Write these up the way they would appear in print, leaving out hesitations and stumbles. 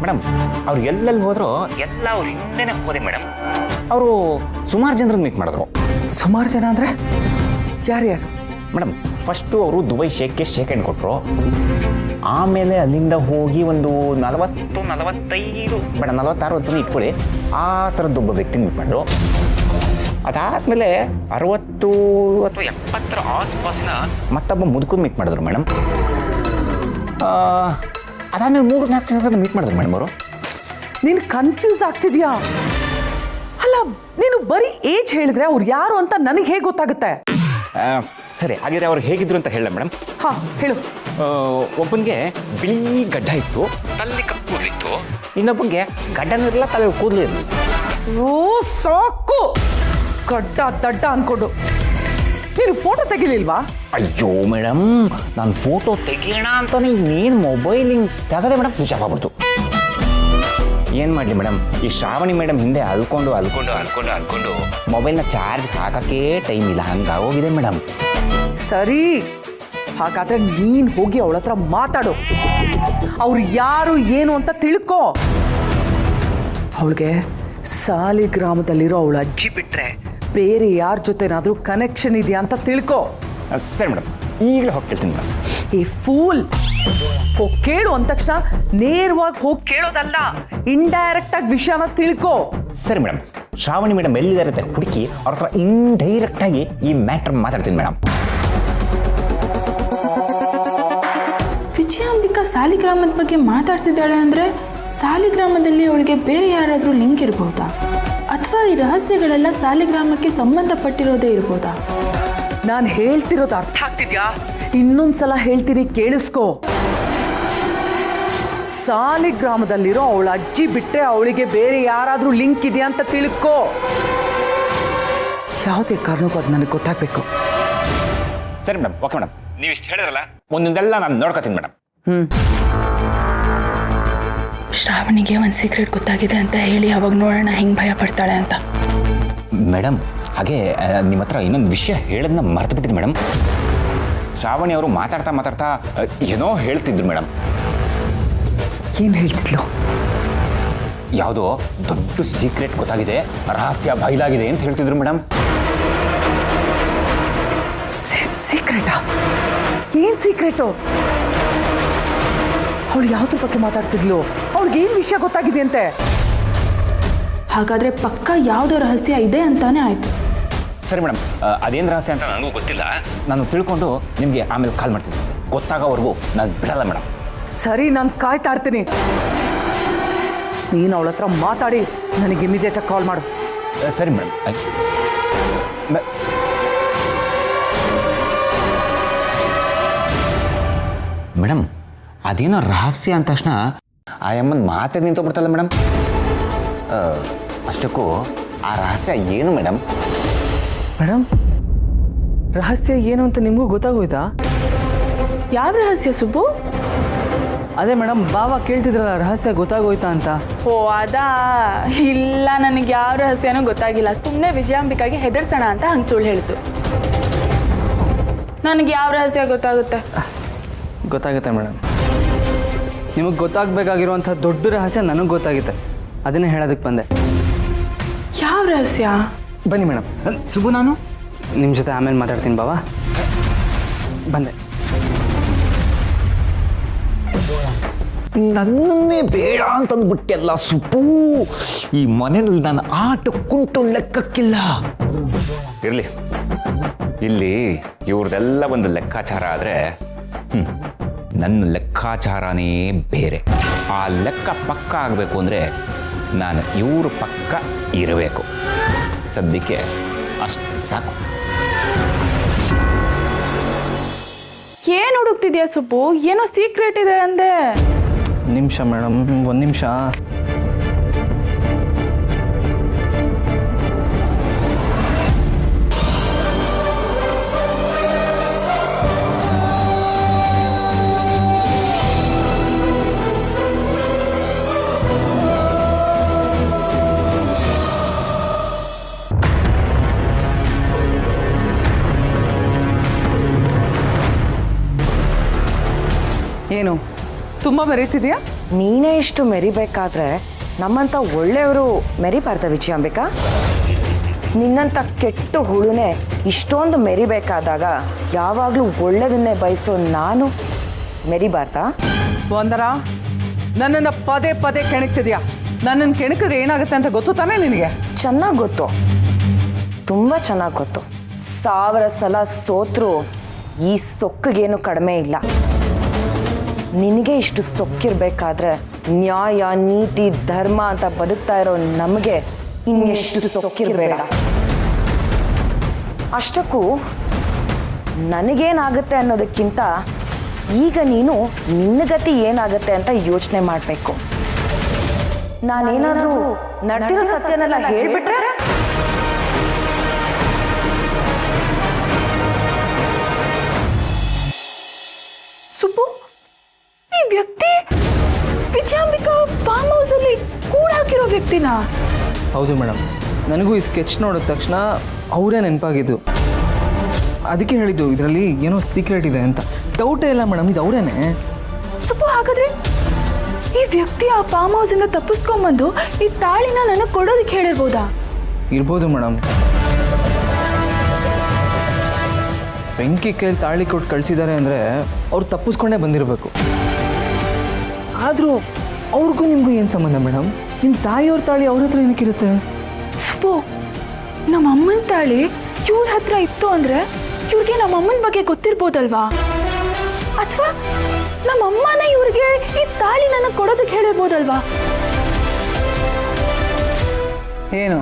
Madam ಅವ್ರು ಎಲ್ಲೆಲ್ಲಿ ಹೋದ್ರು ಎಲ್ಲ ಅವ್ರ ಹಿಂದೆನೇ ಹೋದೆ ಮೇಡಮ್. ಅವರು ಸುಮಾರು ಜನರನ್ನ ಮೀಟ್ ಮಾಡಿದ್ರು. ಸುಮಾರು ಜನ ಅಂದರೆ ಯಾರ್ಯಾರು? ಮೇಡಮ್ ಫಸ್ಟು ಅವರು ದುಬೈ ಶೇಕ್ಗೆ ಶೇಕ್ ಹ್ಯಾಂಡ್ ಕೊಟ್ಟರು. ಆಮೇಲೆ ಅಲ್ಲಿಂದ ಹೋಗಿ ಒಂದು 45 ಬೇಡ 46 ಅಂತ ಇಟ್ಕೊಳ್ಳಿ, ಆ ಥರದ್ದೊಬ್ಬ ವ್ಯಕ್ತಿ ಮೀಟ್ ಮಾಡಿದ್ರು. ಅದಾದಮೇಲೆ 60 ಅಥವಾ 70 ಆಸ್ಪಾಸಿನ ಮತ್ತೊಬ್ಬ ಮುದುಕನ ಮೀಟ್ ಮಾಡಿದ್ರು ಮೇಡಮ್. ಅದಾದಮೇಲೆ 3-4 ಜನ ಮೀಟ್ ಮಾಡಿದ್ರು ಮೇಡಮ್ ಅವರು. ನೀನು ಕನ್ಫ್ಯೂಸ್ ಆಗ್ತಿದ್ಯಾ? ಅಲ್ಲ, ನೀನು ಬರೀ ಏಜ್ ಹೇಳಿದ್ರೆ ಅವ್ರು ಯಾರು ಅಂತ ನನಗೆ ಹೇಗೆ ಗೊತ್ತಾಗುತ್ತೆ? ಸರಿ, ಹಾಗಿದ್ರೆ ಅವ್ರು ಹೇಗಿದ್ರು ಅಂತ ಹೇಳ ಮೇಡಮ್. ಹಾಂ ಹೇಳು. ಒಬ್ಬನಿಗೆ ಬಿಳಿ ಗಡ್ಡ ಇತ್ತು, ತಲೆ ಕಪ್ಪು ಕೂದಲಿತ್ತು. ಇನ್ನೊಬ್ಬನಿಗೆ ಗಡ್ಡನೂ ಇರಲಿಲ್ಲ, ತಲೆ ಕೂದಲು ಇರಲಿಲ್ಲ. ಓ ಸಾಕು, ಗಡ್ಡ ದಡ್ಡ ಅನ್ಕೊಂಡು. ನೀನು ಫೋಟೋ ತೆಗಿಲಿಲ್ವಾ? ಅಯ್ಯೋ ಮೇಡಮ್, ನಾನು ಫೋಟೋ ತೆಗಿಯೋಣ ಅಂತಾನೆ ಇನ್ನೇನು ಮೊಬೈಲ್ ಹಿಂಗೆ ತೆಗದೆ ಮೇಡಮ್ ಸ್ವಿಚ್ ಆಫ್ ಆಗ್ಬಿಡ್ತು. ಏನು ಮಾಡಲಿ ಮೇಡಮ್, ಈ ಶ್ರಾವಣಿ ಮೇಡಮ್ ಹಿಂದೆ ಅಲ್ಕೊಂಡು ಮೊಬೈಲ್ನ ಚಾರ್ಜ್ ಹಾಕೋಕ್ಕೆ ಟೈಮ್ ಇಲ್ಲ, ಹಂಗಾಗೋಗಿದೆ ಮೇಡಮ್. ಸರಿ, ಹಾಗಾದ್ರೆ ನೀನು ಹೋಗಿ ಅವಳ ಹತ್ರ ಮಾತಾಡು. ಅವ್ರು ಯಾರು ಏನು ಅಂತ ತಿಳ್ಕೊ. ಅವಳಿಗೆ ಸಾಲಿಗ್ರಾಮದಲ್ಲಿರೋ ಅವಳ ಅಜ್ಜಿ ಬಿಟ್ರೆ ಬೇರೆ ಯಾರ ಜೊತೆನಾದ್ರೂ ಕನೆಕ್ಷನ್ ಇದೆಯಾ ಅಂತ ತಿಳ್ಕೊ. ಸರಿ ಮೇಡಮ್, ಈಗಲೇ ಹೋಗಿ ಕೇಳ್ತೀನಿ ಮೇಡಮ್. ಈ ಫೂಲ್, ಹೋಗಿ ಕೇಳು ಅಂದ ತಕ್ಷಣ ನೇರವಾಗಿ ಹೋಗಿ ಕೇಳೋದಲ್ಲ, ಇಂಡೈರೆಕ್ಟ್ ಆಗಿ ವಿಷಯನ ತಿಳ್ಕೊ. ಸರಿ ಮೇಡಮ್, ಶ್ರಾವಣಿ ಮೇಡಮ್ ಎಲ್ಲಿದ್ದಾರೆ ಅಂತ ಹುಡುಕಿ ಅವ್ರ ಹತ್ರ ಇಂಡೈರೆಕ್ಟಾಗಿ ಈ ಮ್ಯಾಟ್ರ್ ಮಾತಾಡ್ತೀನಿ ಮೇಡಮ್. ವಿಜಯಾಂಬಿಕಾ ಸಾಲಿಗ್ರಾಮದ ಬಗ್ಗೆ ಮಾತಾಡ್ತಿದ್ದಾಳೆ ಅಂದರೆ ಸಾಲಿಗ್ರಾಮದಲ್ಲಿ ಅವಳಿಗೆ ಬೇರೆ ಯಾರಾದರೂ ಲಿಂಕ್ ಇರ್ಬೋದಾ? ಅಥವಾ ಈ ರಹಸ್ಯಗಳೆಲ್ಲ ಸಾಲಿಗ್ರಾಮಕ್ಕೆ ಸಂಬಂಧಪಟ್ಟಿರೋದೇ ಇರ್ಬೋದಾ? ನಾನು ಹೇಳ್ತಿರೋದು ಅರ್ಥ ಆಗ್ತಿದ್ಯಾ? ಇನ್ನೊಂದ್ಸಲ ಹೇಳ್ತೀನಿ, ಕೇಳಿಸ್ಕೊ. ಸಾಲಿಗ್ರಾಮದಲ್ಲಿರೋ ಅವಳ ಅಜ್ಜಿ ಬಿಟ್ಟರೆ ಅವಳಿಗೆ ಬೇರೆ ಯಾರಾದರೂ ಲಿಂಕ್ ಇದೆಯಾ ಅಂತ ತಿಳ್ಕೊ. ಯಾವುದೇ ಕಾರಣಕ್ಕೂ ಅದು ನನಗೆ ಗೊತ್ತಾಗಬೇಕು. ಸರಿ ಮೇಡಮ್, ಓಕೆ ಮೇಡಮ್, ನೀವು ಇಷ್ಟು ಹೇಳಿದ್ರಲ್ಲ, ಒಂದೊಂದೆಲ್ಲ ನಾನು ನೋಡ್ಕೊತೀನಿ ಮೇಡಮ್. ಶ್ರಾವಣಿಗೆ ಒಂದು ಸೀಕ್ರೆಟ್ ಗೊತ್ತಾಗಿದೆ ಅಂತ ಹೇಳಿ ಅವಾಗ ನೋಡೋಣ ಹೆಂಗೆ ಭಯ ಪಡ್ತಾಳೆ ಅಂತ. ಮೇಡಮ್, ಹಾಗೆ ನಿಮ್ಮ ಹತ್ರ ಇನ್ನೊಂದು ವಿಷಯ ಹೇಳೋದನ್ನ ಮರ್ತು ಬಿಟ್ಟಿದ್ದು ಮೇಡಮ್. ಶ್ರಾವಣಿ ಅವರು ಮಾತಾಡ್ತಾ ಏನೋ ಹೇಳ್ತಿದ್ರು ಮೇಡಮ್. ಏನು ಹೇಳ್ತಿದ್ಲು? ಯಾವುದೋ ದೊಡ್ಡ ಸೀಕ್ರೆಟ್ ಗೊತ್ತಾಗಿದೆ, ರಹಸ್ಯ ಬಯಲಾಗಿದೆ ಅಂತ ಹೇಳ್ತಿದ್ರು ಮೇಡಮ್. ಸೀಕ್ರೆಟಾ? ಏನು ಸೀಕ್ರೆಟು? ಅವಳು ಯಾವುದ್ರ ಬಗ್ಗೆ ಮಾತಾಡ್ತಿದ್ಲು? ಅವ್ಳಿಗೆ ಏನು ವಿಷಯ ಗೊತ್ತಾಗಿದೆ ಅಂತೆ? ಹಾಗಾದರೆ ಪಕ್ಕ ಯಾವುದೋ ರಹಸ್ಯ ಇದೆ ಅಂತಾನೆ ಆಯಿತು. ಸರಿ ಮೇಡಮ್, ಅದೇನು ರಹಸ್ಯ ಅಂತ ನನಗೂ ಗೊತ್ತಿಲ್ಲ. ನಾನು ತಿಳ್ಕೊಂಡು ನಿಮಗೆ ಆಮೇಲೆ ಕಾಲ್ ಮಾಡ್ತೀನಿ. ಗೊತ್ತಾಗೋವರೆಗೂ ನಾನು ಬಿಡಲ್ಲ ಮೇಡಮ್. ಸರಿ, ನಾನು ಕಾಯ್ತಾ ಇರ್ತೀನಿ. ನೀನು ಅವಳ ಹತ್ರ ಮಾತಾಡಿ ನನಗೆ ಇಮಿಡಿಯೇಟಾಗಿ ಕಾಲ್ ಮಾಡು. ಸರಿ ಮೇಡಮ್. ಮೇಡಮ್, ಅದೇನೋ ರಹಸ್ಯ ಅಂದ ತಕ್ಷಣ ಆ ಅಮ್ಮನ ಮಾತೇ ನಿಂತೋಗ್ಬಿಡ್ತಲ್ಲ ಮೇಡಮ್. ಅಷ್ಟಕ್ಕೂ ಆ ರಹಸ್ಯ ಏನು ಮೇಡಮ್? ಮೇಡಮ್, ರಹಸ್ಯ ಏನು ಅಂತ ನಿಮಗೂ ಗೊತ್ತಾಗೋಯ್ತಾ? ಯಾವ ರಹಸ್ಯ ಸುಬ್ಬು? ಅದೇ ಮೇಡಮ್, ಬಾವ ಕೇಳ್ತಿದ್ರಲ್ಲ, ರಹಸ್ಯ ಗೊತ್ತಾಗೋಯ್ತಾ ಅಂತ. ಓ ಅದಾ? ಇಲ್ಲ, ನನಗೆ ಯಾವ ರಹಸ್ಯನೂ ಗೊತ್ತಾಗಿಲ್ಲ. ಸುಮ್ಮನೆ ವಿಜಯಾಂಬಿಕಾಗೆ ಹೆದರ್ಸೋಣ ಅಂತ ಹಂಗೆ ಸುಳ್ಳು ಹೇಳ್ತು. ನನಗೆ ಯಾವ ರಹಸ್ಯ ಗೊತ್ತಾಗುತ್ತೆ? ಗೊತ್ತಾಗುತ್ತೆ ಮೇಡಮ್. ನಿಮಗೆ ಗೊತ್ತಾಗಬೇಕಾಗಿರುವಂಥ ದೊಡ್ಡ ರಹಸ್ಯ ನನಗೆ ಗೊತ್ತಾಗುತ್ತೆ, ಅದನ್ನೇ ಹೇಳೋದಕ್ಕೆ ಬಂದೆ. ಯಾವ ರಹಸ್ಯ? ಬನ್ನಿ ಮೇಡಮ್. ಸುಬ್ಬು, ನಾನು ನಿಮ್ಮ ಜೊತೆ ಆಮೇಲೆ ಮಾತಾಡ್ತೀನಿ ಬಾವಾ. ಬಂದೆ. ನನ್ನನ್ನೇ ಬೇಡ ಅಂತಂದ್ಬಿಟ್ಟೆಲ್ಲ ಸುಬ್ಬು. ಈ ಮನೆಯಲ್ಲಿ ನಾನು ಆಟಕ್ಕುಂಟು ಲೆಕ್ಕಕ್ಕಿಲ್ಲ. ಇರಲಿ, ಇಲ್ಲಿ ಇವ್ರದೆಲ್ಲ ಒಂದು ಲೆಕ್ಕಾಚಾರ ಆದರೆ ನನ್ನ ಲೆಕ್ಕಾಚಾರನೇ ಬೇರೆ. ಆ ಲೆಕ್ಕ ಪಕ್ಕ ಆಗಬೇಕು ಅಂದರೆ ನಾನು ಇವರು ಪಕ್ಕ ಇರಬೇಕು. ಸದ್ಯಕ್ಕೆ ಅಷ್ಟು ಸಾಕು. ಏನು ಹುಡುಕ್ತಿದ್ಯಾ ಸುಬ್ಬು? ಏನೋ ಸೀಕ್ರೆಟ್ ಇದೆ ಅಂದೆ. ನಿಮಿಷ ಮೇಡಮ್, ಒಂದು ನಿಮಿಷ. ಏನು ತುಂಬ ಮರೀತಿದ್ಯಾ? ನೀನೇ ಇಷ್ಟು ಮೆರಿಬೇಕಾದ್ರೆ ನಮ್ಮಂಥ ಒಳ್ಳೆಯವರು ಮೆರಿಬಾರ್ದ ವಿಜಯಾಂಬಿಕಾ? ನಿನ್ನಂಥ ಕೆಟ್ಟ ಹುಳುನೇ ಇಷ್ಟೊಂದು ಮೆರಿಬೇಕಾದಾಗ ಯಾವಾಗಲೂ ಒಳ್ಳೆಯದನ್ನೇ ಬಯಸೋ ನಾನು ಮೆರಿಬಾರ್ದಾ? ಒಂದರ ನನ್ನನ್ನು ಪದೇ ಪದೇ ಕೆಣಕ್ತಿದ್ಯಾ. ನನ್ನನ್ನು ಕೆಣಕಿದ್ರೆ ಏನಾಗುತ್ತೆ ಅಂತ ಗೊತ್ತು ತಾನೇ ನಿನಗೆ? ಚೆನ್ನಾಗಿ ಗೊತ್ತು, ತುಂಬ ಚೆನ್ನಾಗಿ ಗೊತ್ತು. 1000 ಸಲ ಸೋತ್ರೂ ಈ ಸೊಕ್ಕಿಗೇನು ಕಡಿಮೆ ಇಲ್ಲ. ನಿನಗೆ ಇಷ್ಟು ಸೊಕ್ಕಿರ್ಬೇಕಾದ್ರೆ ನ್ಯಾಯ ನೀತಿ ಧರ್ಮ ಅಂತ ಬದುಕ್ತಾ ಇರೋ ನಮಗೆ ಇನ್ನೆಷ್ಟು ಸೊಕ್ಕಿರಬೇಡ. ಅಷ್ಟಕ್ಕೂ ನನಗೇನಾಗುತ್ತೆ ಅನ್ನೋದಕ್ಕಿಂತ ಈಗ ನೀನು ನಿನ್ನ ಗತಿ ಏನಾಗುತ್ತೆ ಅಂತ ಯೋಚನೆ ಮಾಡಬೇಕು. ನಾನೇನಾದರೂ ನಡೆದಿರೋ ಸತ್ಯನೆಲ್ಲ ಹೇಳ್ಬಿಟ್ರೆ ಸುಬ್ಬು, ಈ ವ್ಯಕ್ತಿ ವಿಜಯಾಂಬಿಕಾ ಫಾರ್ಮ್ ಹೌಸಲ್ಲಿ ಕೂಡ ಹಾಕಿರೋ ವ್ಯಕ್ತಿನಾ? ಹೌದು ಮೇಡಮ್, ನನಗೂ ಈ ಸ್ಕೆಚ್ ನೋಡಿದ ತಕ್ಷಣ ಅವರೇ ನೆನಪಾಗಿದ್ದು. ಅದಕ್ಕೆ ಹೇಳಿದ್ದು ಇದರಲ್ಲಿ ಏನೋ ಸೀಕ್ರೆಟ್ ಇದೆ ಅಂತ. ಡೌಟೇ ಇಲ್ಲ ಮೇಡಮ್, ಇದು ಅವರೇನೆ. ಸುಬ್ಬು, ಹಾಗಾದ್ರೆ ಈ ವ್ಯಕ್ತಿ ಆ ಫಾರ್ಮ್ ಹೌಸಿಂದ ತಪ್ಪಿಸ್ಕೊಂಬಂದು ಈ ತಾಳಿನ ನನಗೆ ಕೊಡೋದಕ್ಕೆ ಹೇಳಿರ್ಬೋದಾ? ಇರ್ಬೋದು ಮೇಡಮ್. ಬೆಂಕಿ ಕೈಲಿ ತಾಳಿ ಕೊಟ್ಟು ಕಳಿಸಿದ್ದಾರೆ ಅಂದರೆ ಅವ್ರು ತಪ್ಪಿಸ್ಕೊಂಡೇ ಬಂದಿರಬೇಕು. ಆದರೂ ಅವ್ರಿಗೂ ನಿಮಗೂ ಏನು ಸಂಬಂಧ ಮೇಡಮ್? ನಿಮ್ಮ ತಾಯಿಯವ್ರ ತಾಳಿ ಅವ್ರ ಹತ್ರ ಏನಕ್ಕಿರುತ್ತೆ? ಸುಬ್ಬು, ನಮ್ಮ ಅಮ್ಮನ ತಾಳಿ ಇವ್ರ ಹತ್ರ ಇತ್ತು ಅಂದರೆ ಇವ್ರಿಗೆ ನಮ್ಮ ಅಮ್ಮನ ಬಗ್ಗೆ ಗೊತ್ತಿರ್ಬೋದಲ್ವಾ? ಅಥವಾ ನಮ್ಮ ಅಮ್ಮನೇ ಇವ್ರಿಗೆ ಈ ತಾಳಿ ನನಗೆ ಕೊಡೋದಕ್ಕೆ ಹೇಳಿರ್ಬೋದಲ್ವಾ? ಏನು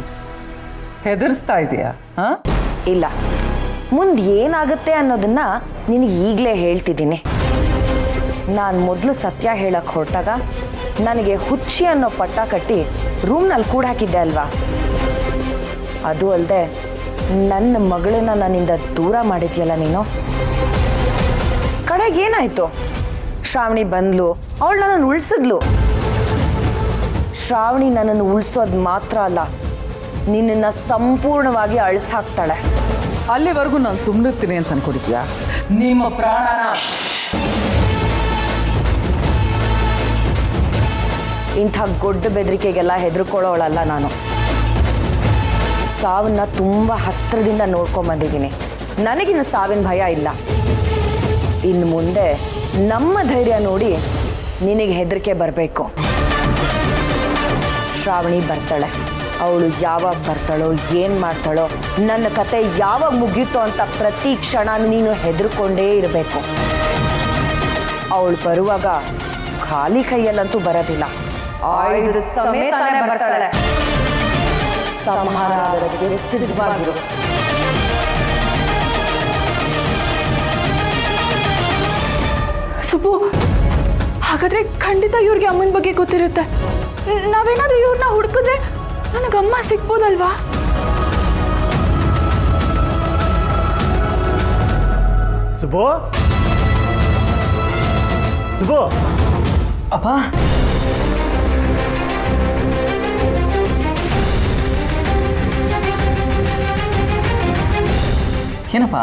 ಹೆದರ್ಸ್ತಾ ಇದೆಯಾ? ಹಾಂ, ಇಲ್ಲ, ಮುಂದೆ ಏನಾಗುತ್ತೆ ಅನ್ನೋದನ್ನ ನಿನಗೆ ಈಗಲೇ ಹೇಳ್ತಿದ್ದೀನಿ. ನಾನು ಮೊದಲು ಸತ್ಯ ಹೇಳಕ್ಕೆ ಹೊರಟಾಗ ನನಗೆ ಹುಚ್ಚಿ ಅನ್ನೋ ಪಟ್ಟ ಕಟ್ಟಿ ರೂಮ್ನಲ್ಲಿ ಕೂಡ ಹಾಕಿದ್ದೆ ಅಲ್ವಾ? ಅದು ಅಲ್ಲದೆ ನನ್ನ ಮಗಳನ್ನ ನನ್ನಿಂದ ದೂರ ಮಾಡಿದ್ಯಲ್ಲ ನೀನು. ಕಡೆಗೇನಾಯ್ತು? ಶ್ರಾವಣಿ ಬಂದ್ಲು, ಅವಳು ನನ್ನನ್ನು ಉಳಿಸಿದ್ಲು. ಶ್ರಾವಣಿ ನನ್ನನ್ನು ಉಳಿಸೋದು ಮಾತ್ರ ಅಲ್ಲ, ನಿನ್ನನ್ನು ಸಂಪೂರ್ಣವಾಗಿ ಅಳಿಸಾಕ್ತಾಳೆ. ಅಲ್ಲಿವರೆಗೂ ನಾನು ಸುಮ್ಮನಿರ್ತೀನಿ ಅಂತ ಅನ್ಕೊಂಡಿದ್ಯಾ? ನಿಮ್ಮ ಪ್ರಾಣನ ಇಂಥ ಗೊಡ್ಡ ಬೆದರಿಕೆಗೆಲ್ಲ ಹೆದರ್ಕೊಳ್ಳೋಳಲ್ಲ ನಾನು. ಸಾವನ್ನ ತುಂಬ ಹತ್ತಿರದಿಂದ ನೋಡ್ಕೊಂಬಂದಿದ್ದೀನಿ. ನನಗಿನ್ನು ಸಾವಿನ ಭಯ ಇಲ್ಲ. ಇನ್ನು ಮುಂದೆ ನಮ್ಮ ಧೈರ್ಯ ನೋಡಿ ನಿನಗೆ ಹೆದರಿಕೆ ಬರಬೇಕು. ಶ್ರಾವಣಿ ಬರ್ತಾಳೆ. ಅವಳು ಯಾವಾಗ ಬರ್ತಾಳೋ, ಏನು ಮಾಡ್ತಾಳೋ, ನನ್ನ ಕತೆ ಯಾವಾಗ ಮುಗೀತೋ ಅಂತ ಪ್ರತಿ ಕ್ಷಣ ನೀನು ಹೆದರ್ಕೊಂಡೇ ಇರಬೇಕು. ಅವಳು ಬರುವಾಗ ಖಾಲಿ ಕೈಯಲ್ಲಂತೂ ಬರೋದಿಲ್ಲ, ಆಯುಧದ ಸಮೇತನೇ ಬರ್ತಾಳೆ. ಸಂಹಾರ ಆಗೋದಕ್ಕೆ ಸಿದ್ಧವಾಗಿರು. ಸುಬ್ಬು, ಹಾಗಾದ್ರೆ ಖಂಡಿತ ಇವ್ರಿಗೆ ಅಮ್ಮನ ಬಗ್ಗೆ ಗೊತ್ತಿರುತ್ತೆ. ನಾವೇನಾದ್ರೂ ಇವ್ರನ್ನ ಹುಡುಕಿದ್ರೆ ನನಗಮ್ಮ ಸಿಗ್ಬೋದಲ್ವಾ? ಸುಬ್ಬು, ಸುಬ್ಬು, ಅಪ್ಪ, ಏನಪ್ಪ?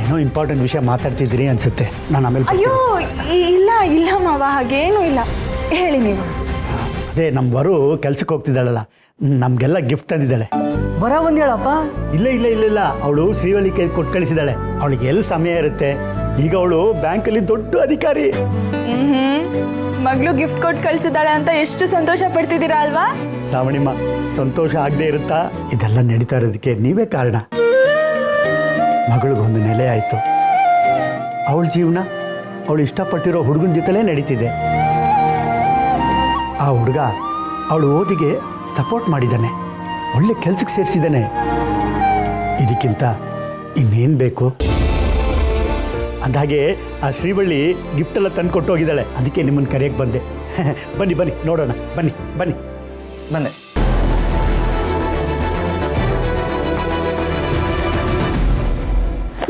ಏನೋ ಇಂಪಾರ್ಟೆಂಟ್ ವಿಷಯ ಮಾತಾಡ್ತಿದ್ದೀರಿ ಅನ್ಸುತ್ತೆ. ನಾನು ಆಮೇಲೆ ಅಯ್ಯೋ, ಇಲ್ಲ ಇಲ್ಲ ಮಾವ, ಹಾಗೇನೂ ಇಲ್ಲ. ಹೇಳಿ ನೀವು. ಅದೇ ನಮ್ಮ ವರು ಕೆಲ್ಸಕ್ಕೆ ಹೋಗ್ತಿದ್ದಾಳಲ್ಲ, ನಮಗೆಲ್ಲ ಗಿಫ್ಟ್ ತಂದಿದ್ದಾಳೆ. ಬರ ಬಂದು ಹೇಳಪ್ಪ. ಇಲ್ಲ ಇಲ್ಲ ಇಲ್ಲ ಇಲ್ಲ, ಅವಳು ಶ್ರೀವಳ್ಳಿ ಕೈ ಕೊಟ್ಟು ಕಳಿಸಿದ್ದಾಳೆ. ಅವಳಿಗೆ ಎಲ್ಲಿ ಸಮಯ ಇರುತ್ತೆ? ಈಗ ಅವಳು ಬ್ಯಾಂಕಲ್ಲಿ ದೊಡ್ಡ ಅಧಿಕಾರಿ. ಮಗಳು ಗಿಫ್ಟ್ ಕೊಟ್ಟು ಕಳ್ಸಿದ್ದಾಳೆ ಅಂತ ಎಷ್ಟು ಸಂತೋಷ ಪಡ್ತಿದ್ದೀರಾ ಅಲ್ವಾ? ಶ್ರಾವಣಿಮ್ಮ, ಸಂತೋಷ ಆಗದೆ ಇರುತ್ತಾ? ಇದೆಲ್ಲ ನಡೀತಾ ಇರೋದಕ್ಕೆ ನೀವೇ ಕಾರಣ. ಮಗಳಿಗೊಂದು ನೆಲೆ ಆಯಿತು. ಅವಳ ಜೀವನ ಅವಳು ಇಷ್ಟಪಟ್ಟಿರೋ ಹುಡುಗನ ಜೊತೆಲೇ ನಡೀತಿದೆ. ಆ ಹುಡುಗ ಅವಳು ಓದಿಗೆ ಸಪೋರ್ಟ್ ಮಾಡಿದ್ದಾನೆ, ಒಳ್ಳೆ ಕೆಲ್ಸಕ್ಕೆ ಸೇರಿಸಿದ್ದಾನೆ. ಇದಕ್ಕಿಂತ ಇನ್ನೇನು ಬೇಕು? ಅಂದಾಗೆ ಆ ಶ್ರೀವಳ್ಳಿ ಗಿಫ್ಟ್ ಎಲ್ಲ ತಂದು ಕೊಟ್ಟು ಹೋಗಿದ್ದಾಳೆ. ಅದಕ್ಕೆ ನಿಮ್ಮನ್ನು ಕರೆಯಕ್ಕೆ ಬಂದೆ. ಬನ್ನಿ ಬನ್ನಿ ನೋಡೋಣ, ಬನ್ನಿ ಬನ್ನಿ. ಬಂದೆ.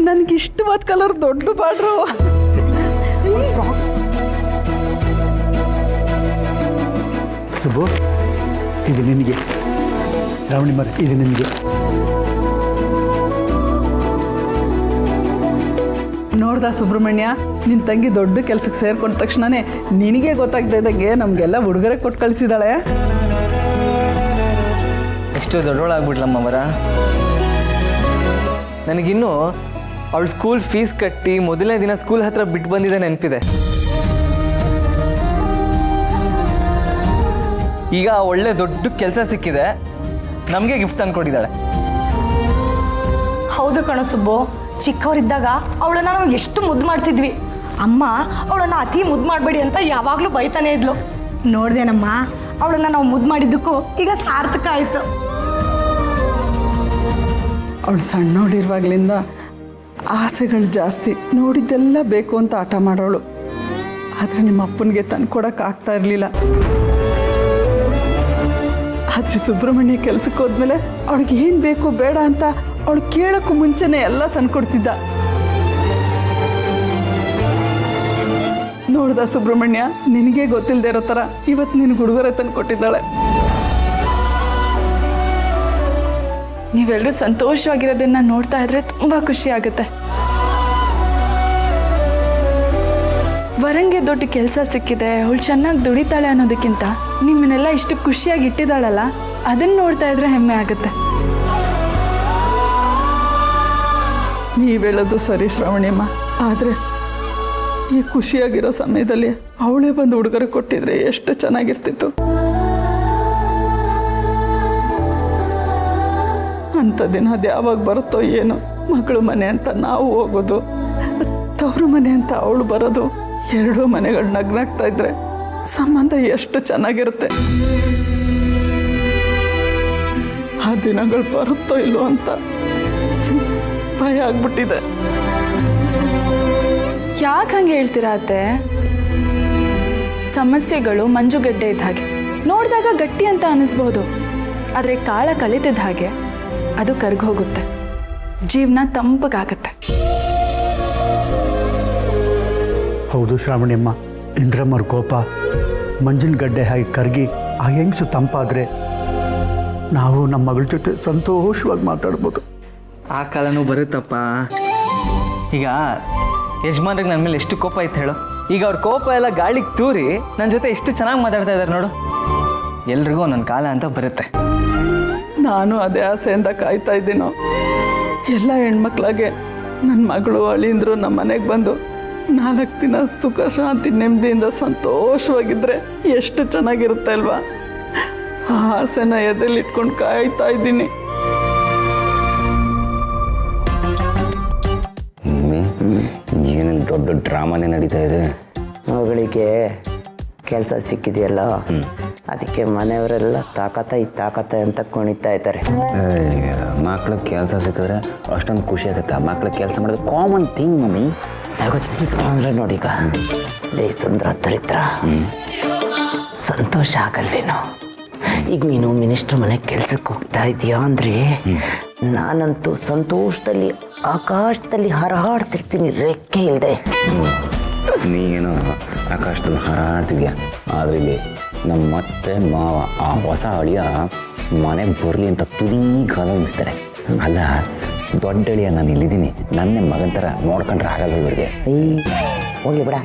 ನನಗಿಷ್ಟವಾದ ಕಲರ್ ದೊಡ್ಡ ಬಾಡ್ರು. ಸುಬ್ಬು, ಇದು ನಿನಗೆ. ಶ್ರಾವಣಿ ಮರ, ಇದು ನಿನಗೆ. ನೋಡ್ದ ಸುಬ್ರಹ್ಮಣ್ಯ, ನಿನ್ನ ತಂಗಿ ದೊಡ್ಡ ಕೆಲಸಕ್ಕೆ ಸೇರ್ಕೊಂಡ ತಕ್ಷಣನೇ ನಿನಗೆ ಗೊತ್ತಾಗ್ತಾ ಇದ್ದಂಗೆ ನಮಗೆಲ್ಲ ಉಡುಗೊರೆ ಕೊಟ್ಟು ಕಳಿಸಿದಾಳೆ. ಎಷ್ಟು ದೊಡ್ಡವಳಾಗ್ಬಿಡ್ಲಮ್ಮ ಅವರ. ನನಗಿನ್ನೂ ಅವಳು ಸ್ಕೂಲ್ ಫೀಸ್ ಕಟ್ಟಿ ಮೊದಲನೇ ದಿನ ಸ್ಕೂಲ್ ಹತ್ರ ಬಿಟ್ಟು ಬಂದಿದ್ದೆ ನೆನಪಿದೆ. ಈಗ ಒಳ್ಳೆ ದೊಡ್ಡ ಕೆಲಸ ಸಿಕ್ಕಿದೆ, ನಮಗೆ ಗಿಫ್ಟ್ ತಂದ್ಕೊಟ್ಟಿದ್ದಾಳೆ. ಹೌದು ಕಣ ಸುಬ್ಬು, ಚಿಕ್ಕವರಿದ್ದಾಗ ಅವಳನ್ನ ನಾವು ಎಷ್ಟು ಮುದ್ದು ಮಾಡ್ತಿದ್ವಿ. ಅಮ್ಮ ಅವಳನ್ನ ಅತಿ ಮುದ್ದು ಮಾಡಬೇಡಿ ಅಂತ ಯಾವಾಗಲೂ ಬೈತಾನೆ ಇದ್ಲು. ನೋಡ್ದೇನಮ್ಮ, ಅವಳನ್ನ ನಾವು ಮುದ್ದು ಮಾಡಿದ್ದಕ್ಕೂ ಈಗ ಸಾರ್ಥಕ ಆಯಿತು. ಅವಳು ಸಣ್ಣೋಡಿರುವಾಗಲಿಂದ ಆಸೆಗಳು ಜಾಸ್ತಿ, ನೋಡಿದ್ದೆಲ್ಲ ಬೇಕು ಅಂತ ಆಟ ಮಾಡೋಳು. ಆದರೆ ನಿಮ್ಮ ಅಪ್ಪನಿಗೆ ತಂದ್ಕೊಡಕ್ಕೆ ಆಗ್ತಾ ಇರಲಿಲ್ಲ. ಆದರೆ ಸುಬ್ರಹ್ಮಣ್ಯ ಕೆಲಸಕ್ಕೆ ಹೋದ್ಮೇಲೆ ಅವಳಿಗೆ ಏನು ಬೇಕು ಬೇಡ ಅಂತ ಅವಳು ಕೇಳೋಕ್ಕೂ ಮುಂಚೆನೇ ಎಲ್ಲ ತಂದ್ಕೊಡ್ತಿದ್ದ. ನೋಡ್ದ ಸುಬ್ರಹ್ಮಣ್ಯ, ನಿನಗೆ ಗೊತ್ತಿಲ್ಲದೆ ಇರೋ ಥರ ಇವತ್ತು ನಿನಗೆ ಉಡುಗೊರೆ ತಂದ್ಕೊಟ್ಟಿದ್ದಾಳೆ. ನೀವೆಲ್ಲರೂ ಸಂತೋಷವಾಗಿರೋದನ್ನ ನೋಡ್ತಾ ಇದ್ರೆ ತುಂಬ ಖುಷಿ ಆಗುತ್ತೆ. ವರಂಗೆ ದೊಡ್ಡ ಕೆಲಸ ಸಿಕ್ಕಿದೆ, ಅವಳು ಚೆನ್ನಾಗಿ ದುಡಿತಾಳೆ ಅನ್ನೋದಕ್ಕಿಂತ ನಿಮ್ಮನ್ನೆಲ್ಲ ಇಷ್ಟು ಖುಷಿಯಾಗಿ ಇಟ್ಟಿದ್ದಾಳಲ್ಲ, ಅದನ್ನು ನೋಡ್ತಾ ಇದ್ರೆ ಹೆಮ್ಮೆ ಆಗುತ್ತೆ. ನೀವು ಹೇಳೋದು ಸರಿ ಶ್ರಾವಣಿಯಮ್ಮ, ಆದರೆ ಈ ಖುಷಿಯಾಗಿರೋ ಸಮಯದಲ್ಲಿ ಅವಳೇ ಬಂದು ಉಡುಗೊರೆ ಕೊಟ್ಟಿದ್ರೆ ಎಷ್ಟು ಚೆನ್ನಾಗಿರ್ತಿತ್ತು. ಅಂಥ ದಿನ ಅದು ಯಾವಾಗ ಬರುತ್ತೋ ಏನೋ. ಮಗಳು ಮನೆ ಅಂತ ನಾವು ಹೋಗೋದು, ತವರು ಮನೆ ಅಂತ ಅವಳು ಬರೋದು, ಎರಡೂ ಮನೆಗಳು ನಗ್ನಾಗ್ತಾ ಇದ್ರೆ ಸಂಬಂಧ ಎಷ್ಟು ಚೆನ್ನಾಗಿರುತ್ತೆ. ಆ ದಿನಗಳು ಬರುತ್ತೋ ಇಲ್ಲೋ ಅಂತ ಭಯ ಆಗ್ಬಿಟ್ಟಿದೆ. ಯಾಕೆ ಹಂಗೆ ಹೇಳ್ತೀರಾ ಅತ್ತೆ? ಸಮಸ್ಯೆಗಳು ಮಂಜುಗಡ್ಡೆ ಇದ್ದ ಹಾಗೆ, ನೋಡಿದಾಗ ಗಟ್ಟಿ ಅಂತ ಅನ್ನಿಸ್ಬೋದು, ಆದರೆ ಕಾಲ ಕಳಿತಿದ್ದ ಹಾಗೆ ಅದು ಕರ್ಗೋಗುತ್ತೆ, ಜೀವನ ತಂಪಗಾಗತ್ತೆ. ಹೌದು ಶ್ರಾವಣಿಯಮ್ಮ, ಇಂದ್ರಮ್ಮರ ಕೋಪ ಮಂಜಿನ ಗಡ್ಡೆ ಹಾಗೆ ಕರಗಿ ಆ ಹೆಂಗಸು ತಂಪಾದರೆ ನಾವು ನಮ್ಮ ಮಗಳ ಜೊತೆ ಸಂತೋಷವಾಗಿ ಮಾತಾಡ್ಬೋದು. ಆ ಕಾಲನೂ ಬರುತ್ತಪ್ಪ. ಈಗ ಯಜಮಾನ್ರಿಗೆ ನನ್ನ ಮೇಲೆ ಎಷ್ಟು ಕೋಪ ಇತ್ತು ಹೇಳು. ಈಗ ಅವ್ರ ಕೋಪ ಎಲ್ಲ ಗಾಳಿಗೆ ತೂರಿ ನನ್ನ ಜೊತೆ ಎಷ್ಟು ಚೆನ್ನಾಗಿ ಮಾತಾಡ್ತಾ ಇದ್ದಾರೆ ನೋಡು. ಎಲ್ರಿಗೂ ನನ್ನ ಕಾಲ ಅಂತ ಬರುತ್ತೆ. ನಾನು ಅದೇ ಆಸೆಯಿಂದ ಕಾಯ್ತಾ ಇದ್ದೀನೋ. ಎಲ್ಲ ಹೆಣ್ಮಕ್ಳಾಗೆ ನನ್ನ ಮಗಳು ಅಳಿಂದ್ರು ನಮ್ಮ ಮನೆಗೆ ಬಂದು 4 ದಿನ ಸುಖ ಶಾಂತಿ ನೆಮ್ಮದಿಯಿಂದ ಸಂತೋಷವಾಗಿದ್ದರೆ ಎಷ್ಟು ಚೆನ್ನಾಗಿರುತ್ತೆ ಅಲ್ವಾ? ಆ ಆಸೆನ ಎದೆಲ್ಲಿ ಇಟ್ಕೊಂಡು ಕಾಯ್ತಾ ಇದ್ದೀನಿ. ಜೀವನದಲ್ಲಿ ದೊಡ್ಡ ಡ್ರಾಮಾನೇ ನಡೀತಾ ಇದೆ. ಮಗಳಿಗೆ ಕೆಲಸ ಸಿಕ್ಕಿದೆಯಲ್ಲ, ಅದಕ್ಕೆ ಮನೆಯವರೆಲ್ಲ ತಾಕತ್ತ ಅಂತ ಕುಣಿತಾ ಇದ್ದಾರೆ. ಮಕ್ಳಿಗೆ ಕೆಲಸ ಸಿಕ್ಕಿದ್ರೆ ಅಷ್ಟೊಂದು ಖುಷಿ ಆಗುತ್ತೆ. ಮಕ್ಳಿಗೆ ಕೆಲಸ ಮಾಡೋದು ಕಾಮನ್ ಥಿಂಗ್ ಮಮ್ಮಿ. ಅಂದರೆ ನೋಡೀಗ ಲೇ ಸುಂದರ ದರಿದ್ರ, ಸಂತೋಷ ಆಗಲ್ವೇನೋ? ಈಗ ನೀನು ಮಿನಿಸ್ಟ್ರ್ ಮನೆಗೆ ಕೆಲ್ಸಕ್ಕೆ ಹೋಗ್ತಾ ಇದೀಯಾ ಅಂದರೆ ನಾನಂತೂ ಸಂತೋಷದಲ್ಲಿ ಆಕಾಶದಲ್ಲಿ ಹಾರಾಡ್ತಿರ್ತೀನಿ, ರೆಕ್ಕೆ ಇಲ್ಲದೆ. ನೀನೇನೋ ಆಕಾಶದಲ್ಲಿ ಹಾರಾಡ್ತಿದ್ಯಾ, ಆದರೆ ಇಲ್ಲಿ ನಮ್ಮ ಮತ್ತೆ ಮಾವ ಆ ಹೊಸ ಅಳಿಯ ಮನೆಗೆ ಬರಲಿ ಅಂತ ತುದಿ ಕಾಲ ನಿಲ್ತಾರೆ. ಅಲ್ಲ, ದೊಡ್ಡ ಅಳಿಯ ನಾನು ಇಲ್ಲಿದ್ದೀನಿ, ನನ್ನೇ ಮಗನ ಥರ ನೋಡ್ಕೊಂಡ್ರೆ ಆಗಲ್ಲ ಇವ್ರಿಗೆ. ಹೋಗ್ಲಿ ಬಿಡ,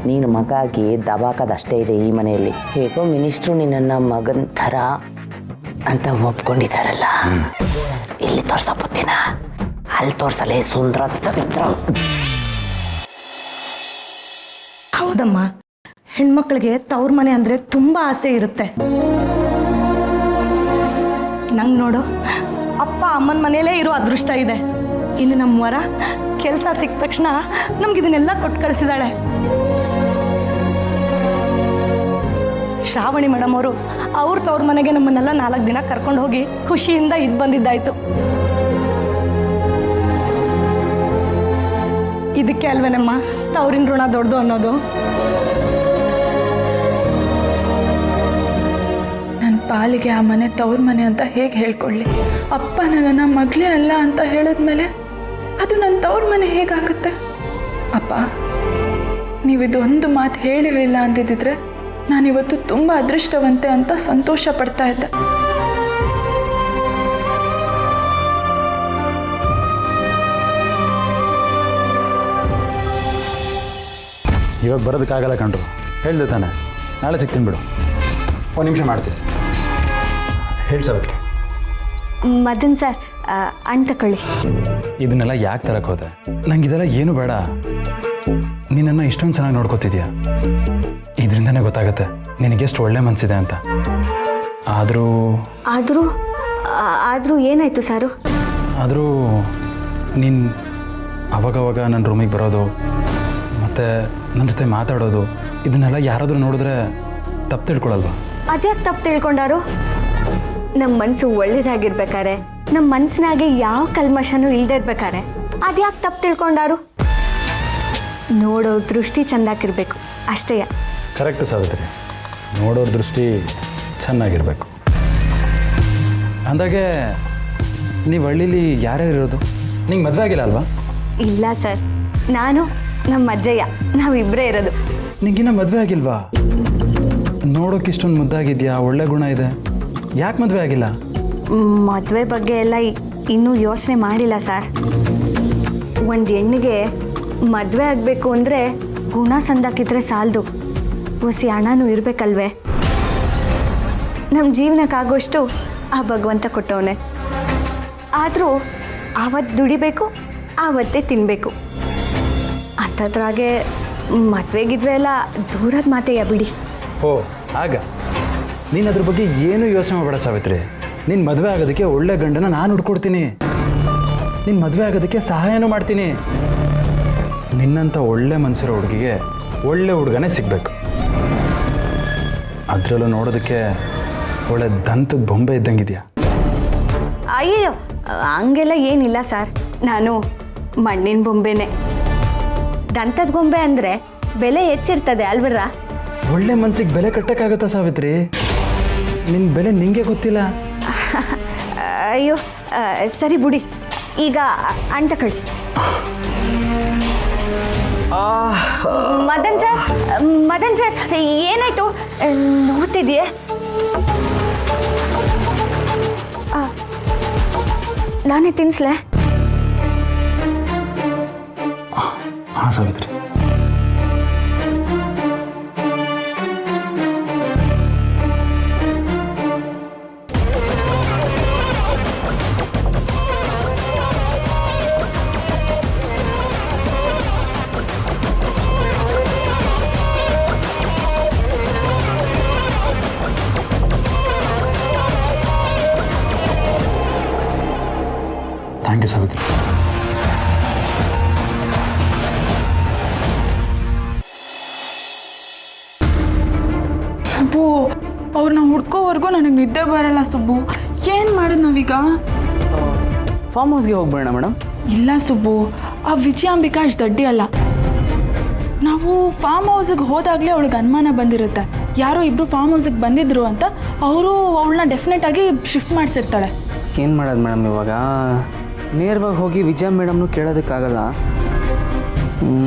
ನೀನು ಮಗ ಆಗಿ ದಬಾಕದಷ್ಟೇ ಇದೆ ಈ ಮನೆಯಲ್ಲಿ. ಹೇಗೋ ಮಿನಿಸ್ಟ್ರು ನಿನ್ನ ಮಗನ ಥರ ಅಂತ ಒಪ್ಕೊಂಡಿದ್ದಾರಲ್ಲ, ಇಲ್ಲಿ ತೋರ್ಸೋ ಬುದ್ಧಿನ ಅಲ್ಲಿ ತೋರ್ಸಲೇ ಸುಂದರ ದರಿದ್ರ. ಹೌದಮ್ಮ, ಹೆಣ್ಮಕ್ಳಿಗೆ ತವ್ರ ಮನೆ ಅಂದರೆ ತುಂಬ ಆಸೆ ಇರುತ್ತೆ. ನಂಗೆ ನೋಡು, ಅಪ್ಪ ಅಮ್ಮನ ಮನೆಯಲ್ಲೇ ಇರೋ ಅದೃಷ್ಟ ಇದೆ. ಇನ್ನು ನಮ್ಮ ವರ ಕೆಲಸ ಸಿಕ್ಕ ತಕ್ಷಣ ನಮ್ಗಿದನ್ನೆಲ್ಲ ಕೊಟ್ಟು ಕಳಿಸಿದಾಳೆ. ಶ್ರಾವಣಿ ಮೇಡಮ್ ಅವರು ಅವ್ರ ತವ್ರ ಮನೆಗೆ ನಮ್ಮನ್ನೆಲ್ಲ 4 ದಿನ ಕರ್ಕೊಂಡು ಹೋಗಿ ಖುಷಿಯಿಂದ ಇದ್ದು ಬಂದಿದ್ದಾಯ್ತು. ಇದಕ್ಕೆ ಅಲ್ವೇನಮ್ಮ ತವ್ರಿನ ಋಣ ದೊಡ್ಡದು ಅನ್ನೋದು. ನನ್ನ ಪಾಲಿಗೆ ಆ ಮನೆ ತವ್ರ ಮನೆ ಅಂತ ಹೇಗೆ ಹೇಳ್ಕೊಳ್ಳಿ? ಅಪ್ಪ ನನ್ನ ಮಗಳೇ ಅಲ್ಲ ಅಂತ ಹೇಳಿದ್ಮೇಲೆ ಅದು ನನ್ನ ತವ್ರ ಮನೆ ಹೇಗಾಗುತ್ತೆ? ಅಪ್ಪ, ನೀವಿದೊಂದು ಮಾತು ಹೇಳಿರಲಿಲ್ಲ ಅಂದಿದ್ದಿದ್ರೆ ನಾನಿವತ್ತು ತುಂಬ ಅದೃಷ್ಟವಂತೆ ಅಂತ ಸಂತೋಷ ಪಡ್ತಾ ಇದ್ದೆ. ಇವಾಗ ಬರೋದಕ್ಕಾಗಲ್ಲ ಕಣ್ರು. ಹೇಳ್ದೆ ತಾನೆ, ನಾಳೆ ಸಿಗ್ತೀನಿ ಬಿಡು. ಒಂದು ನಿಮಿಷ ಮಾಡ್ತೀನಿ. ಹೇಳಿ ಸಾವಿತ್ರಿ. ಮದನ್ ಸರ್ ಹಣ್ಣು ತಗೊಳ್ಳಿ. ಇದನ್ನೆಲ್ಲ ಯಾಕೆ ತರಕ್ಕೆ ಹೋದೆ? ನಂಗೆ ಇದೆಲ್ಲ ಏನು ಬೇಡ. ನಿನ್ನನ್ನು ಇಷ್ಟೊಂದು ಚೆನ್ನಾಗಿ ನೋಡ್ಕೋತಿದ್ಯಾ, ಇದರಿಂದನೇ ಗೊತ್ತಾಗತ್ತೆ ನಿನಗೆಷ್ಟು ಒಳ್ಳೆ ಮನಸ್ಸಿದೆ ಅಂತ. ಆದರೂ ಏನಾಯಿತು ಸಾರು? ಆದರೂ ನೀನು ಅವಾಗವಾಗ ನನ್ನ ರೂಮಿಗೆ ಬರೋದು ಮತ್ತು ನನ್ನ ಜೊತೆ ಮಾತಾಡೋದು ಇದನ್ನೆಲ್ಲ ಯಾರಾದರೂ ನೋಡಿದ್ರೆ ತಪ್ಪು ತಿಳ್ಕೊಳಲ್ವಾ? ಅದ್ಯಾಕೆ ತಪ್ಪು ತಿಳ್ಕೊಂಡಾರು? ನಮ್ಮ ಮನಸ್ಸು ಒಳ್ಳೇದಾಗಿರ್ಬೇಕಾರೆ, ನಮ್ಮ ಮನಸ್ಸಿನಾಗೆ ಯಾವ ಕಲ್ಮಶನೂ ಇಲ್ಲದೆ ಇರ್ಬೇಕಾರೆ ಅದ್ಯಾಕೆ ತಪ್ಪು ತಿಳ್ಕೊಂಡಾರು? ನೋಡೋ ದೃಷ್ಟಿ ಚೆಂದಾಗಿರ್ಬೇಕು ಅಷ್ಟೇ. ಕರೆಕ್ಟು ಸಾವಿತ್ರಿ, ನೋಡೋರ ದೃಷ್ಟಿ ಚೆನ್ನಾಗಿರಬೇಕು. ಅಂದಾಗೆ ನೀವು ಹಳ್ಳೀಲಿ ಯಾರ್ಯಾರು ಇರೋದು? ನಿಂಗೆ ಮದುವೆ ಆಗಿಲ್ಲ ಅಲ್ವಾ? ಇಲ್ಲ ಸರ್, ನಾನು ನಮ್ಮ ಅಜ್ಜಯ್ಯ ನಾವಿಬ್ಬರೇ ಇರೋದು. ನಿಂಗಿನ್ನ ಮದುವೆ ಆಗಿಲ್ವಾ? ನೋಡೋಕೆ ಇಷ್ಟೊಂದು ಮುದ್ದಾಗಿದ್ಯಾ, ಒಳ್ಳೆ ಗುಣ ಇದೆ, ಯಾಕೆ ಮದುವೆ ಆಗಿಲ್ಲ? ಮದುವೆ ಬಗ್ಗೆ ಎಲ್ಲ ಇನ್ನೂ ಯೋಚನೆ ಮಾಡಿಲ್ಲ ಸರ್. ಒಂದು ಹೆಣ್ಣಿಗೆ ಮದುವೆ ಆಗಬೇಕು ಅಂದರೆ ಗುಣ ಸಂದಾಕಿದ್ರೆ ಸಾಲದು, ಹೊಸಿ ಹಣನೂ ಇರಬೇಕಲ್ವೇ? ನಮ್ಮ ಜೀವನಕ್ಕಾಗೋಷ್ಟು ಆ ಭಗವಂತ ಕೊಟ್ಟವನೆ. ಆದರೂ ಆವತ್ತು ದುಡಿಬೇಕು, ಆವತ್ತೇ ತಿನ್ನಬೇಕು. ಅಂಥದ್ರಾಗೆ ಮದುವೆಗಿದ್ವೆ ಎಲ್ಲ ದೂರದ ಮಾತೆಯ ಬಿಡಿ. ಓ ಆಗ ನೀನು ಅದ್ರ ಬಗ್ಗೆ ಏನೂ ಯೋಚನೆ ಮಾಡಬೇಡ ಸಾವಿತ್ರಿ. ನಿನ್ನ ಮದುವೆ ಆಗೋದಕ್ಕೆ ಒಳ್ಳೆ ಗಂಡನ ನಾನು ಹುಡ್ಕೊಡ್ತೀನಿ. ನಿನ್ನ ಮದುವೆ ಆಗೋದಕ್ಕೆ ಸಹಾಯನೂ ಮಾಡ್ತೀನಿ. ನಿನ್ನಂಥ ಒಳ್ಳೆ ಮನಸ್ಸಿರೋ ಹುಡುಗಿಗೆ ಒಳ್ಳೆ ಹುಡುಗನೇ ಸಿಗಬೇಕು. ಅದರಲ್ಲೂ ನೋಡೋದಕ್ಕೆ ಒಳ್ಳೆ ದಂತದ ಬೊಂಬೆ ಇದ್ದಂಗಿದೆಯಾ? ಅಯ್ಯಯ್ಯೋ, ಹಂಗೆಲ್ಲ ಏನಿಲ್ಲ ಸರ್. ನಾನು ಮಣ್ಣಿನ ಬೊಂಬೆನೇ. ದಂತದ ಬೊಂಬೆ ಅಂದರೆ ಬೆಲೆ ಹೆಚ್ಚಿರ್ತದೆ ಅಲ್ವರ? ಒಳ್ಳೆ ಮನ್ಸಿಗೆ ಬೆಲೆ ಕಟ್ಟಕ್ಕಾಗತ್ತಾ ಸಾವಿತ್ರಿ? ನಿನ್ನ ಬೆಲೆ ನಿಂಗೆ ಗೊತ್ತಿಲ್ಲ. ಅಯ್ಯೋ ಸರಿ ಬಿಡಿ, ಈಗ ಅಂಟ ಕಳಿ. ಮದನ್ ಸರ್ ಏನಾಯ್ತು ನೋಡ್ತಿದ್ಯೆ? ನಾನೇ ತಿನ್ಸ್ಲೆ? ಹಾಂ ಸಾವಿತ್ರಿ. Thank you Savitri. ಸುಬ್ಬು, ಅವ್ರನ್ನ ಹುಡ್ಕೋವರೆಗೂ ನನಗೆ ನಿದ್ದೆ ಬರಲ್ಲ ಸುಬ್ಬು. ಏನು ಮಾಡೋದು ನಾವೀಗ? ಫಾರ್ಮ್ ಹೌಸ್ಗೆ ಹೋಗ್ಬೇಡ ಮೇಡಮ್. ಇಲ್ಲ ಸುಬ್ಬು, ಆ ವಿಜಯಾಂಬಿಕಾ ಅಷ್ಟು ದಡ್ಡಿ ಅಲ್ಲ. ನಾವು ಫಾರ್ಮ್ ಹೌಸಿಗೆ ಹೋದಾಗಲೇ ಅವಳಿಗೆ ಅನುಮಾನ ಬಂದಿರುತ್ತೆ, ಯಾರೋ ಇಬ್ಬರು ಫಾರ್ಮ್ ಹೌಸಿಗೆ ಬಂದಿದ್ರು ಅಂತ. ಅವರು ಅವಳನ್ನ ಡೆಫಿನೆಟಾಗಿ ಶಿಫ್ಟ್ ಮಾಡಿಸಿರ್ತಾಳೆ. ಏನು ಮಾಡೋದು ಮೇಡಮ್ ಇವಾಗ? ನೇರವಾಗಿ ಹೋಗಿ ವಿಜಯ ಮೇಡಮ್ನು ಕೇಳೋದಕ್ಕಾಗಲ್ಲ.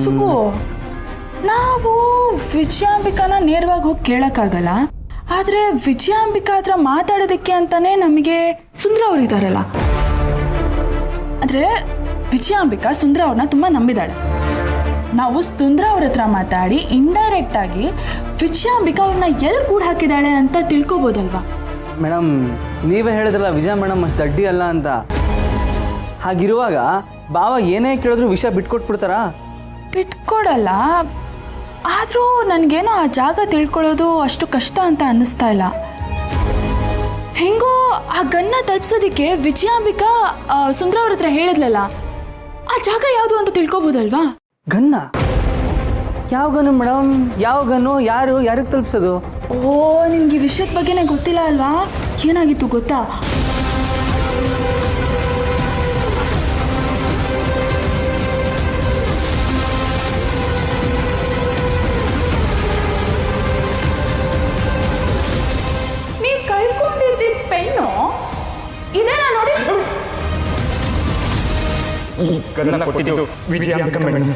ಸುಬ್ಬು, ನಾವು ವಿಜಯಾಂಬಿಕಾನ ನೇರವಾಗಿ ಹೋಗಿ ಕೇಳೋಕ್ಕಾಗಲ್ಲ. ಆದರೆ ವಿಜಯಾಂಬಿಕಾ ಹತ್ರ ಮಾತಾಡೋದಕ್ಕೆ ಅಂತಲೇ ನಮಗೆ ಸುಂದ್ರ ಅವ್ರು ಇದ್ದಾರಲ್ಲ. ಆದರೆ ವಿಜಯಾಂಬಿಕಾ ಸುಂದ್ರ ಅವ್ರನ್ನ ತುಂಬ ನಂಬಿದ್ದಾಳೆ. ನಾವು ಸುಂದ್ರ ಅವ್ರ ಹತ್ರ ಮಾತಾಡಿ ಇಂಡೈರೆಕ್ಟಾಗಿ ವಿಜಯಾಂಬಿಕಾ ಅವ್ರನ್ನ ಎಲ್ಲಿ ಕೂಡ ಹಾಕಿದ್ದಾಳೆ ಅಂತ ತಿಳ್ಕೊಬೋದಲ್ವಾ? ಮೇಡಮ್ ನೀವೇ ಹೇಳಿದ್ರಲ್ಲ ವಿಜಯ ಮೇಡಮ್ ಅಷ್ಟು ದಡ್ಡಿ ಅಲ್ಲ ಅಂತ. ಹಾಗಿರುವಾಗ ಬಾವ ಏನೇ ಕೇಳಿದ್ರು ವಿಷಯ ಬಿಟ್ಕೊಟ್ಬಿಡ್ತಾರಾ? ಬಿಟ್ಕೊಡಲ್ಲ. ಆದರೂ ನನಗೇನೋ ಆ ಜಾಗ ತಿಳ್ಕೊಳ್ಳೋದು ಅಷ್ಟು ಕಷ್ಟ ಅಂತ ಅನ್ನಿಸ್ತಾ ಇಲ್ಲ. ಹೆಂಗೋ ಆ ಗನ್ನ ತಲುಪಿಸೋದಕ್ಕೆ ವಿಜಯಾಂಬಿಕಾ ಸುಂದ್ರ ಅವ್ರ ಹತ್ರ ಹೇಳಿದ್ಲಲ್ಲ, ಆ ಜಾಗ ಯಾವುದು ಅಂತ ತಿಳ್ಕೊಬೋದಲ್ವಾ? ಗನ್ನ? ಯಾವ ಗನ್ನು ಮೇಡಮ್? ಯಾವ ಗನ್ನು? ಯಾರಿಗೆ ತಲುಪಿಸೋದು? ಓ, ನಿಮ್ಗೆ ಈ ವಿಷಯದ ಬಗ್ಗೆನೇ ಗೊತ್ತಿಲ್ಲ ಅಲ್ವಾ? ಏನಾಗಿತ್ತು ಗೊತ್ತಾ? ನೀವು ಕಳ್ಕೊಂಡಿದ್ದಿದ್ದ ಪೆನ್ನು ಇದೇನಾ ನೋಡಿ. ಗನ್ನ ಕೊಟ್ಟಿದ್ದು ವಿಜಯಾಂಬಿಕಾ ಮೇಡಮ್.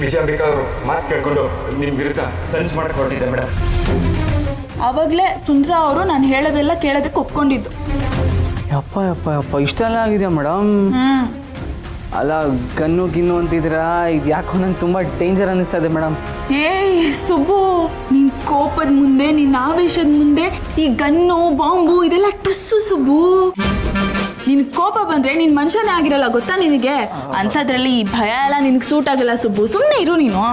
ವಿಜಯಾಂಬಿಕಾ ಅವರು ಮಾತು ಕೇಳ್ಕೊಂಡು ನಿಮ್ಮ ವಿರುದ್ಧ ಸಂಚು ಮಾಡಕ್ಕೆ ಹೊರಟಿದ್ದೆ ಮೇಡಮ್. ಆವಾಗಲೇ ಸುಂದ್ರ ಅವರು ನಾನು ಹೇಳೋದೆಲ್ಲ ಕೇಳೋದಕ್ಕೆ ಒಪ್ಕೊಂಡಿದ್ದು. ಯಪ್ಪ ಇಷ್ಟೆಲ್ಲ ಆಗಿದೆಯಾ ಮೇಡಮ್? ಅಲ್ಲ ಗನ್ನು ಗಿನ್ನು ಅಂತಿದ್ದೀರಾ, ಇದು ಯಾಕೋ ನಂಗೆ ತುಂಬ ಡೇಂಜರ್ ಅನ್ನಿಸ್ತಾ ಇದೆ ಮೇಡಮ್. ಏಯ್ ಸುಬ್ಬು, ನಿನ್ ಕೋಪದ ಮುಂದೆ ನಿನ್ನ ಆವೇಶದ ಮುಂದೆ ಈ ಗನ್ನು ಬಾಂಬು ಇದೆಲ್ಲ ಟುಸ್ಸು ಸುಬ್ಬು. ನಿನ್ ಕೋಪ ಬಂದ್ರೆ ನೀನ್ ಮನುಷ್ಯನೇ ಆಗಿರಲ್ಲ ಗೊತ್ತಾ ನಿನಗೆ. ಅಂಥದ್ರಲ್ಲಿ ಈ ಭಯ ಎಲ್ಲ ನಿನಗೆ ಸೂಟ್ ಆಗಲ್ಲ ಸುಬ್ಬು, ಸುಮ್ಮನೆ ಇರು ನೀನು.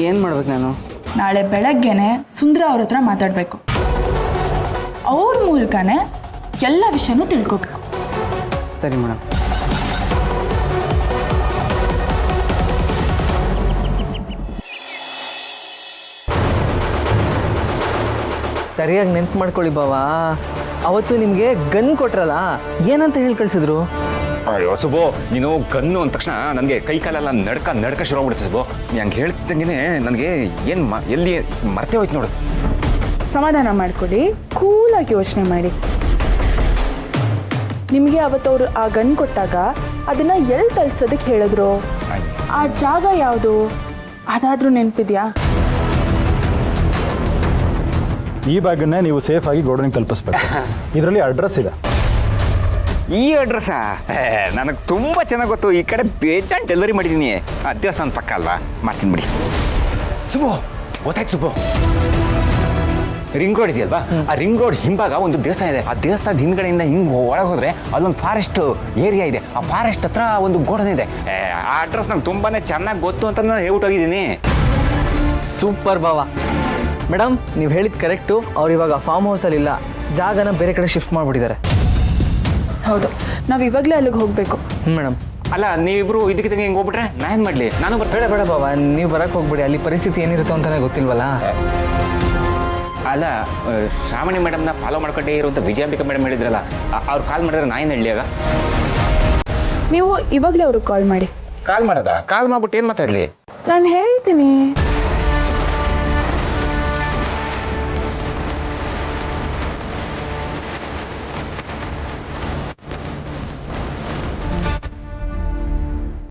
ಏನು ಮಾಡ್ಬೇಕು ನಾನು? ನಾಳೆ ಬೆಳಗ್ಗೆನೆ ಸುಂದ್ರ ಅವ್ರ ಹತ್ರ ಮಾತಾಡಬೇಕು. ಅವ್ರ ಮೂಲಕನೇ ಎಲ್ಲ ವಿಷಯನೂ ತಿಳ್ಕೊಬೇಕು. ಸರಿ ಮೇಡಮ್. ಸರಿಯಾಗಿ ನೆನ್ಪು ಮಾಡ್ಕೊಳ್ಳಿ ಬಾವಾ, ಅವತ್ತು ನಿಮಗೆ ಗನ್ ಕೊಟ್ರಲ್ಲ, ಏನಂತ ಹೇಳಿ ಕಳಿಸಿದ್ರು? ಅಯ್ಯೋ ಸುಬೋ, ನೀನು ಗನ್ನು ಅಂದ ತಕ್ಷಣ ನನಗೆ ಕೈ ಕಾಲೆಲ್ಲ ನಡ್ಕ ಶುರು ಆಗ್ಬಿಡುತ್ತೆ ಸುಬೋ. ನೀ ಹಂಗೆ ಹೇಳ್ತಿದ್ದಂಗೆ ನನಗೆ ಏನು ಎಲ್ಲಿ ಮರ್ತೇ ಹೋಯ್ತು ನೋಡು. ಸಮಾಧಾನ ಮಾಡ್ಕೊಳ್ಳಿ, ಕೂಲಾಗಿ ಯೋಚನೆ ಮಾಡಿ. ನಿಮಗೆ ಅವತ್ತವ್ರು ಆ ಗನ್ ಕೊಟ್ಟಾಗ ಅದನ್ನ ಎಲ್ಲಿ ತಲ್ಸೋದಕ್ಕೆ ಹೇಳಿದ್ರು? ಆ ಜಾಗ ಯಾವುದು ಅದಾದ್ರೂ ನೆನಪಿದ್ಯಾ? ಈ ಬ್ಯಾಗನ್ನೇ ನೀವು ಸೇಫ್ ಆಗಿ ಗೋಡನಿಗೆ ತಲುಪಿಸ್ಬೇಕು. ಇದರಲ್ಲಿ ಅಡ್ರೆಸ್ ಇದೆ. ಈ ಅಡ್ರೆಸ್ಸಾ? ನನಗೆ ತುಂಬ ಚೆನ್ನಾಗಿ ಗೊತ್ತು. ಈ ಕಡೆ ಬೇಜಾನ್ ಡೆಲಿವರಿ ಮಾಡಿದ್ದೀನಿ. ದೇವಸ್ಥಾನದ ಪಕ್ಕ ಅಲ್ವಾ, ಮಾಡ್ತೀನಿ ಬಿಡಿ. ಸುಬೋ ಗೊತ್ತಾಯ್ತು ಸುಬೋ, ರಿಂಗ್ ರೋಡ್ ಇದೆಯಲ್ವಾ, ಆ ರಿಂಗ್ ರೋಡ್ ಹಿಂಭಾಗ ಒಂದು ದೇವಸ್ಥಾನ ಇದೆ. ಆ ದೇವಸ್ಥಾನದ ಹಿಂದ್ಗಡೆಯಿಂದ ಹಿಂಗೆ ಒಳಗೆ ಹೋದರೆ ಅಲ್ಲೊಂದು ಫಾರೆಸ್ಟ್ ಏರಿಯಾ ಇದೆ. ಆ ಫಾರೆಸ್ಟ್ ಹತ್ರ ಒಂದು ಗೋಡನ್ ಇದೆ. ಆ ಅಡ್ರೆಸ್ ನಂಗೆ ತುಂಬಾ ಚೆನ್ನಾಗಿ ಗೊತ್ತು ಅಂತ ನಾನು ಹೇಳ್ಬಿಟ್ಟು ಹೋಗಿದ್ದೀನಿ. ಸೂಪರ್ ಬಾವಾ. ಮೇಡಮ್, ನೀವು ಹೇಳಿದ್ದು ಕರೆಕ್ಟು. ಅವ್ರು ಇವಾಗ ಫಾರ್ಮ್ ಹೌಸಲ್ಲಿ ಇಲ್ಲ, ಜಾಗನ ಬೇರೆ ಕಡೆ ಶಿಫ್ಟ್ ಮಾಡಿಬಿಟ್ಟಿದ್ದಾರೆ. ಹೌದು, ನಾವು ಇವಾಗಲೇ ಅಲ್ಲಿಗೆ ಹೋಗಬೇಕು. ಮೇಡಮ್. ಅಲ್ಲ, ನೀವಿಬ್ರು ಇದಕ್ಕಿದ್ದಂಗೆ ಹಿಂಗೆ ಹೋಗ್ಬಿಟ್ರೆ ನಾ ಏನು ಮಾಡಲಿ? ನಾನು ಬೇಡ ಬೇಡ ಬಾವಾ, ನೀವು ಬರೋಕ್ಕೆ ಹೋಗ್ಬಿಡಿ. ಅಲ್ಲಿ ಪರಿಸ್ಥಿತಿ ಏನಿರುತ್ತೋ ಅಂತಲೇ ಗೊತ್ತಿಲ್ವಲ್ಲ. ಅಲ್ಲ, ಶ್ರಾವಣಿ ಮೇಡಮ್ನ ಫಾಲೋ ಮಾಡ್ಕೊಂಡೇ ಇರುವಂಥ ವಿಜಯಾಂಬಿಕಾ ಮೇಡಮ್ ಹೇಳಿದ್ರಲ್ಲ, ಅವ್ರು ಕಾಲ್ ಮಾಡಿದ್ರೆ ನಾ ಏನು ಹೇಳಿ? ಆಗ ನೀವು ಇವಾಗಲೇ ಅವ್ರಿಗೆ ಕಾಲ್ ಮಾಡಿ. ಕಾಲ್ ಮಾಡ್ಬಿಟ್ಟು ಏನು ಮಾತಾಡಲಿ? ನಾನು ಹೇಳ್ತೀನಿ.